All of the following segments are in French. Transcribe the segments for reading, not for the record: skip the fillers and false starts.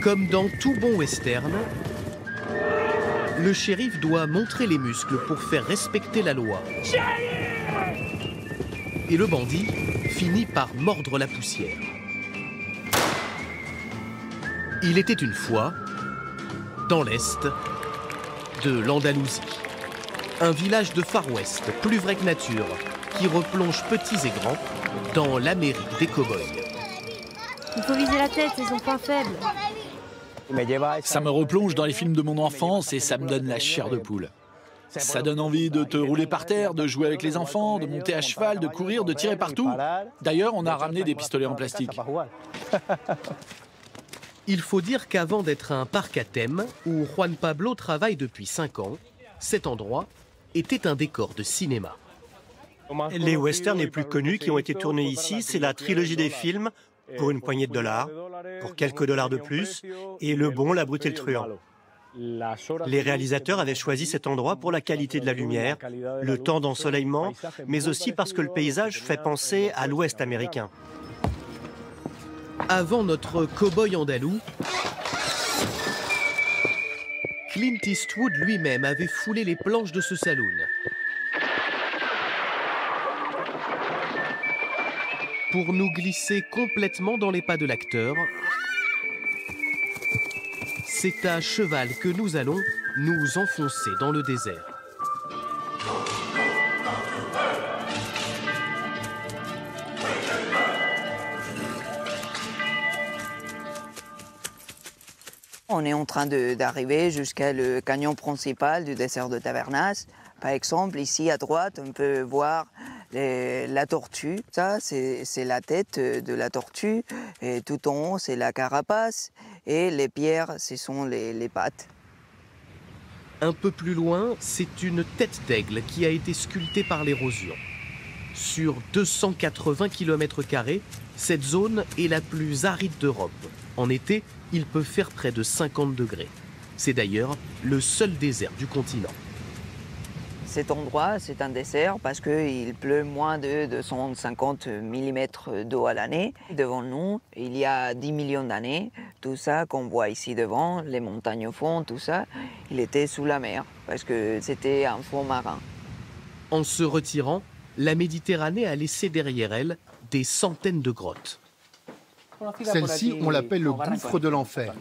Comme dans tout bon western, le shérif doit montrer les muscles pour faire respecter la loi. Et le bandit finit par mordre la poussière. Il était une fois, dans l'Est de l'Andalousie, un village de Far West, plus vrai que nature, qui replonge petits et grands dans l'Amérique des cow-boys. Il faut viser la tête, c'est son point faible. Ça me replonge dans les films de mon enfance et ça me donne la chair de poule. Ça donne envie de te rouler par terre, de jouer avec les enfants, de monter à cheval, de courir, de tirer partout. D'ailleurs, on a ramené des pistolets en plastique. Il faut dire qu'avant d'être un parc à thème, où Juan Pablo travaille depuis 5 ans, cet endroit était un décor de cinéma. Les westerns les plus connus qui ont été tournés ici, c'est la trilogie des films, pour une poignée de dollars, pour quelques dollars de plus, et Le Bon, la Brute et le Truand. Les réalisateurs avaient choisi cet endroit pour la qualité de la lumière, le temps d'ensoleillement, mais aussi parce que le paysage fait penser à l'Ouest américain. Avant notre cow-boy andalou, Clint Eastwood lui-même avait foulé les planches de ce saloon. Pour nous glisser complètement dans les pas de l'acteur, c'est à cheval que nous allons nous enfoncer dans le désert. On est en train d'arriver jusqu'à le canyon principal du désert de Tabernas. Par exemple, ici à droite, on peut voir la tortue. Ça, c'est la tête de la tortue. Et tout en haut, c'est la carapace. Et les pierres, ce sont les pattes. Un peu plus loin, c'est une tête d'aigle qui a été sculptée par l'érosion. Sur 280 km², cette zone est la plus aride d'Europe. En été, il peut faire près de 50 degrés. C'est d'ailleurs le seul désert du continent. Cet endroit, c'est un désert parce qu'il pleut moins de 250 mm d'eau à l'année. Devant nous, il y a 10 millions d'années, tout ça qu'on voit ici devant, les montagnes au fond, tout ça, il était sous la mer parce que c'était un fond marin. En se retirant, la Méditerranée a laissé derrière elle des centaines de grottes. Celle-ci, on l'appelle le gouffre de l'enfer.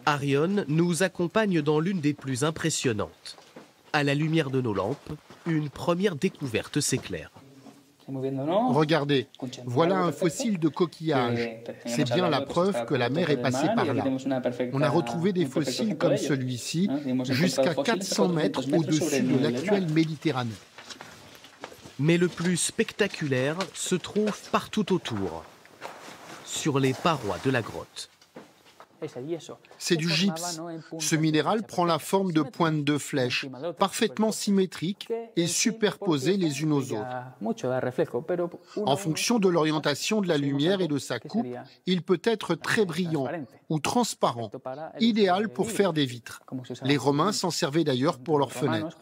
Arion nous accompagne dans l'une des plus impressionnantes. À la lumière de nos lampes, une première découverte s'éclaire. Regardez, voilà un fossile de coquillage. C'est bien la preuve que la mer est passée par là. On a retrouvé des fossiles comme celui-ci, jusqu'à 400 mètres au-dessus de l'actuelle Méditerranée. Mais le plus spectaculaire se trouve partout autour, sur les parois de la grotte. C'est du gypse. Ce minéral prend la forme de pointes de flèches, parfaitement symétriques et superposées les unes aux autres. En fonction de l'orientation de la lumière et de sa coupe, il peut être très brillant ou transparent, idéal pour faire des vitres. Les Romains s'en servaient d'ailleurs pour leurs fenêtres.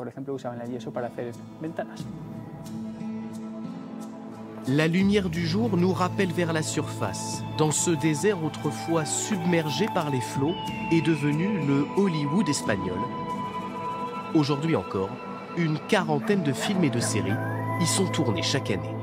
La lumière du jour nous rappelle vers la surface. Dans ce désert autrefois submergé par les flots est devenu le Hollywood espagnol. Aujourd'hui encore, une quarantaine de films et de séries y sont tournés chaque année.